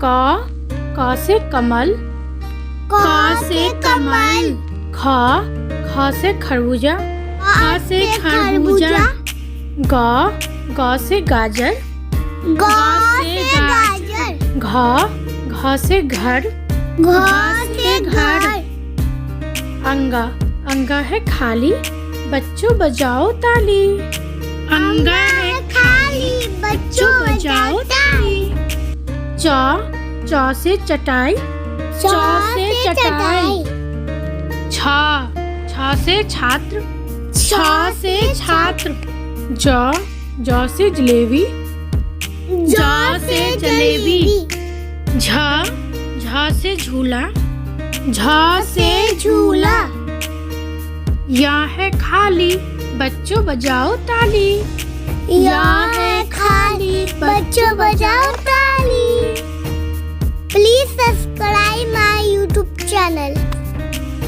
क से कमल, क से कमल। ख से खरबूजा, ख से खरबूजा। ग से गाजर, ग से गाजर। घ से घर, घ से घर। अंगा है खाली, बच्चों बजाओ ताली। अंगा है खाली, बच्चों बजाओ ताली। च से चटाई, च से चटाई। छ से छात्र, छ से छात्र। ज से जलेबी, ज से जलेबी। झ से झूला, झ से झूला। यहाँ है खाली, बच्चों बजाओ ताली। यहाँ है खाली, बच्चों बजाओ ताली। Please subscribe my YouTube channel।